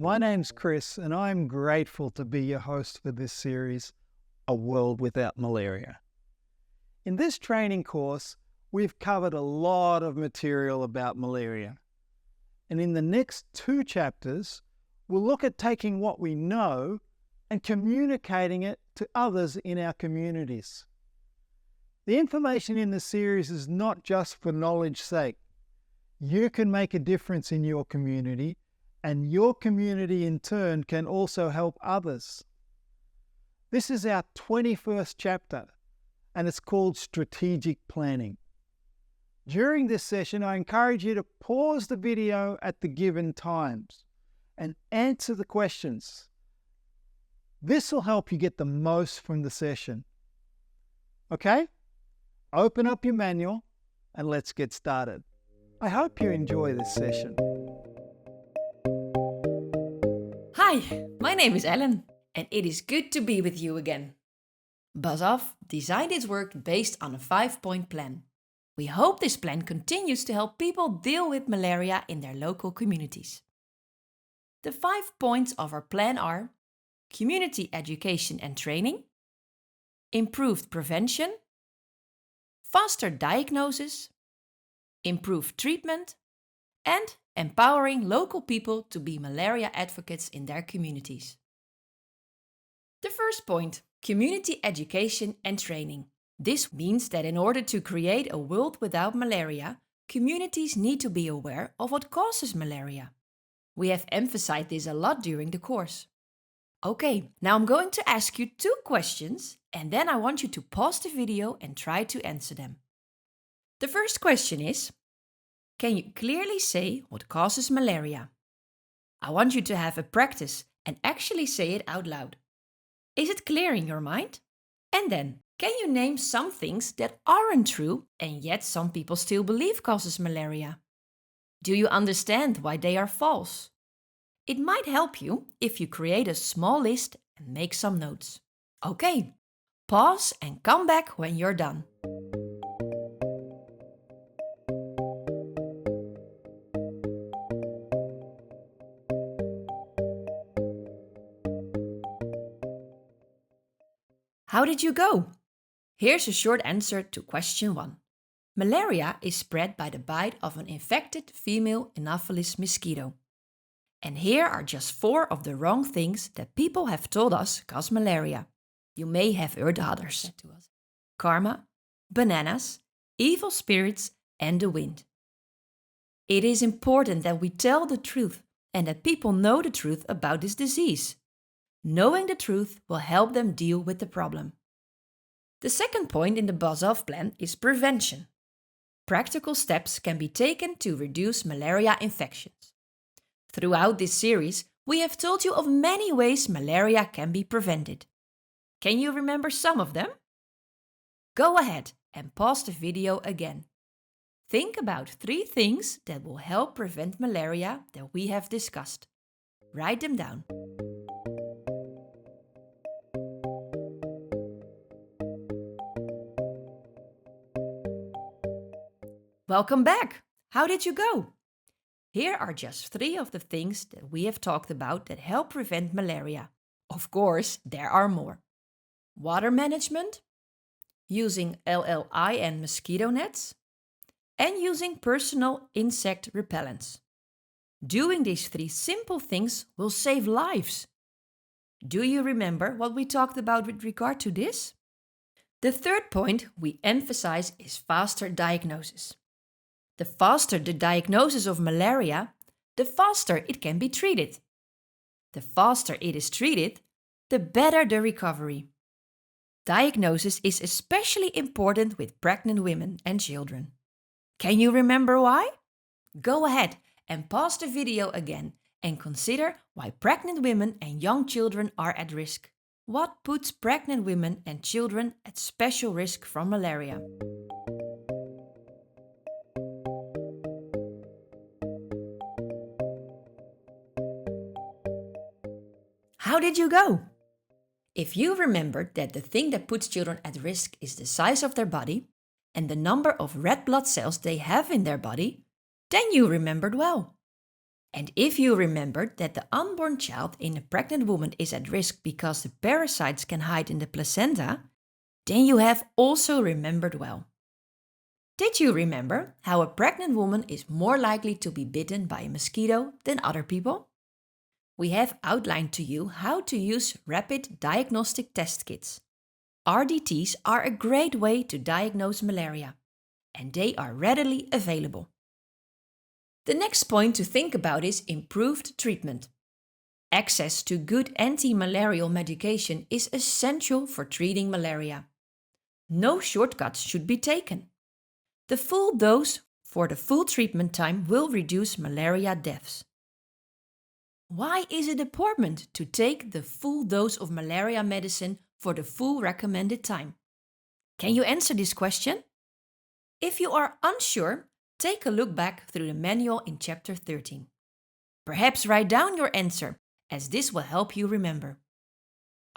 My name's Chris, and I'm grateful to be your host for this series, A World Without Malaria. In this training course, we've covered a lot of material about malaria. And in the next 2 chapters, we'll look at taking what we know and communicating it to others in our communities. The information in the series is not just for knowledge's sake. You can make a difference in your community, and your community in turn can also help others. This is our 21st chapter, and it's called Strategic Planning. During this session, I encourage you to pause the video at the given times and answer the questions. This will help you get the most from the session. Okay? Open up your manual and let's get started. I hope you enjoy this session. Hi, my name is Ellen, and it is good to be with you again. BuzzOff designed its work based on a 5-point plan. We hope this plan continues to help people deal with malaria in their local communities. The 5 points of our plan are community education and training, improved prevention, faster diagnosis, improved treatment, and empowering local people to be malaria advocates in their communities. The first point, community education and training. This means that in order to create a world without malaria, communities need to be aware of what causes malaria. We have emphasized this a lot during the course. Okay, now I'm going to ask you 2 questions, and then I want you to pause the video and try to answer them. The first question is, can you clearly say what causes malaria? I want you to have a practice and actually say it out loud. Is it clear in your mind? And then, can you name some things that aren't true and yet some people still believe causes malaria? Do you understand why they are false? It might help you if you create a small list and make some notes. Okay, pause and come back when you're done. How did you go? Here's a short answer to question 1. Malaria is spread by the bite of an infected female Anopheles mosquito. And here are just 4 of the wrong things that people have told us cause malaria. You may have heard others. Karma, bananas, evil spirits, and the wind. It is important that we tell the truth and that people know the truth about this disease. Knowing the truth will help them deal with the problem. The second point in the BuzzOff plan is prevention. Practical steps can be taken to reduce malaria infections. Throughout this series, we have told you of many ways malaria can be prevented. Can you remember some of them? Go ahead and pause the video again. Think about 3 things that will help prevent malaria that we have discussed. Write them down. Welcome back! How did you go? Here are just 3 of the things that we have talked about that help prevent malaria. Of course, there are more. Water management, using LLI and mosquito nets, and using personal insect repellents. Doing these 3 simple things will save lives. Do you remember what we talked about with regard to this? The third point we emphasize is faster diagnosis. The faster the diagnosis of malaria, the faster it can be treated. The faster it is treated, the better the recovery. Diagnosis is especially important with pregnant women and children. Can you remember why? Go ahead and pause the video again and consider why pregnant women and young children are at risk. What puts pregnant women and children at special risk from malaria? How did you go? If you remembered that the thing that puts children at risk is the size of their body and the number of red blood cells they have in their body, then you remembered well. And if you remembered that the unborn child in a pregnant woman is at risk because the parasites can hide in the placenta, then you have also remembered well. Did you remember how a pregnant woman is more likely to be bitten by a mosquito than other people? We have outlined to you how to use rapid diagnostic test kits. RDTs are a great way to diagnose malaria, and they are readily available. The next point to think about is improved treatment. Access to good anti-malarial medication is essential for treating malaria. No shortcuts should be taken. The full dose for the full treatment time will reduce malaria deaths. Why is it important to take the full dose of malaria medicine for the full recommended time? Can you answer this question? If you are unsure, take a look back through the manual in chapter 13. Perhaps write down your answer, as this will help you remember.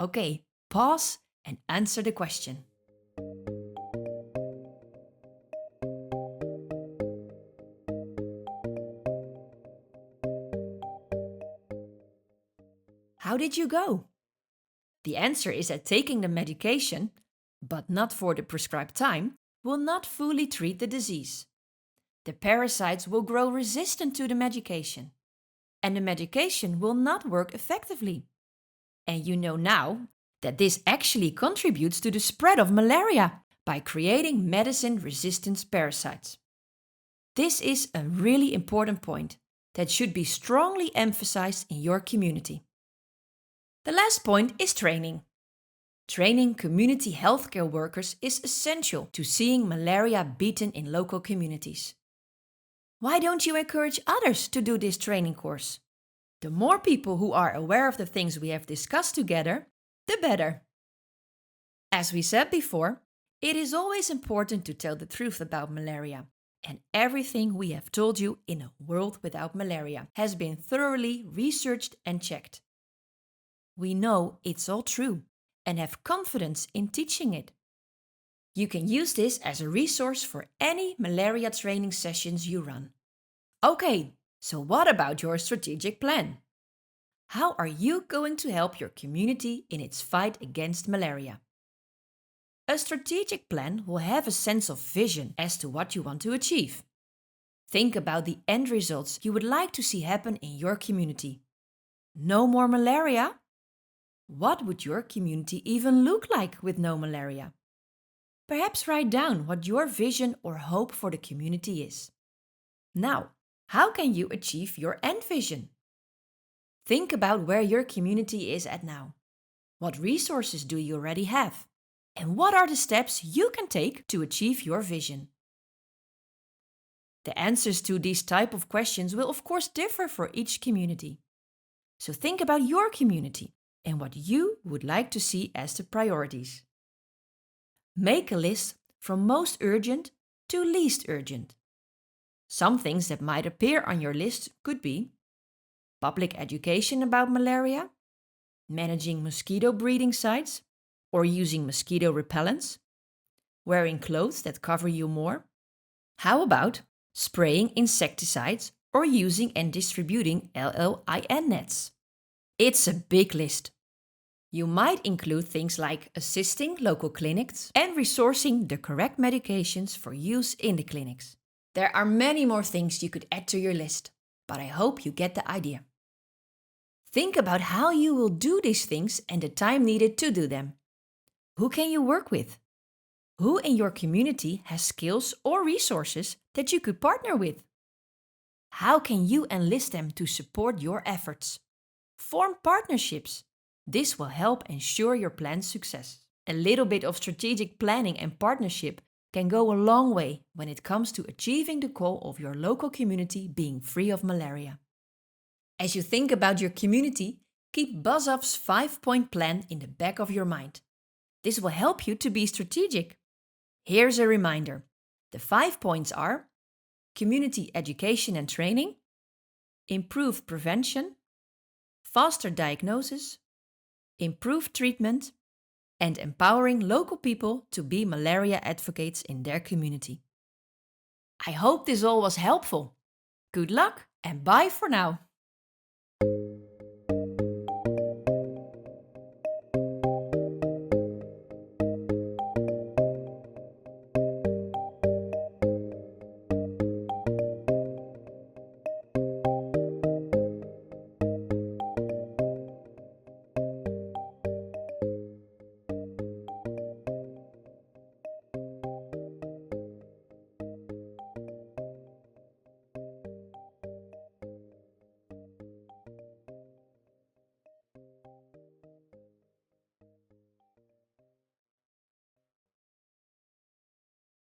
Okay, pause and answer the question. How did you go? The answer is that taking the medication, but not for the prescribed time, will not fully treat the disease. The parasites will grow resistant to the medication, and the medication will not work effectively. And you know now that this actually contributes to the spread of malaria by creating medicine-resistant parasites. This is a really important point that should be strongly emphasized in your community. The last point is training. Training community healthcare workers is essential to seeing malaria beaten in local communities. Why don't you encourage others to do this training course? The more people who are aware of the things we have discussed together, the better. As we said before, it is always important to tell the truth about malaria, and everything we have told you in A World Without Malaria has been thoroughly researched and checked. We know it's all true and have confidence in teaching it. You can use this as a resource for any malaria training sessions you run. Okay, so what about your strategic plan? How are you going to help your community in its fight against malaria? A strategic plan will have a sense of vision as to what you want to achieve. Think about the end results you would like to see happen in your community. No more malaria? What would your community even look like with no malaria? Perhaps write down what your vision or hope for the community is. Now, how can you achieve your end vision? Think about where your community is at now. What resources do you already have? And what are the steps you can take to achieve your vision? The answers to these type of questions will of course differ for each community. So think about your community and what you would like to see as the priorities. Make a list from most urgent to least urgent. Some things that might appear on your list could be public education about malaria, managing mosquito breeding sites or using mosquito repellents, wearing clothes that cover you more. How about spraying insecticides or using and distributing LLIN nets? It's a big list. You might include things like assisting local clinics and resourcing the correct medications for use in the clinics. There are many more things you could add to your list, but I hope you get the idea. Think about how you will do these things and the time needed to do them. Who can you work with? Who in your community has skills or resources that you could partner with? How can you enlist them to support your efforts? Form partnerships. This will help ensure your plan's success. A little bit of strategic planning and partnership can go a long way when it comes to achieving the goal of your local community being free of malaria. As you think about your community, keep BuzzOff's 5-point plan in the back of your mind. This will help you to be strategic. Here's a reminder. The 5 points are community education and training, improved prevention, faster diagnosis, improved treatment, and empowering local people to be malaria advocates in their community. I hope this all was helpful. Good luck and bye for now.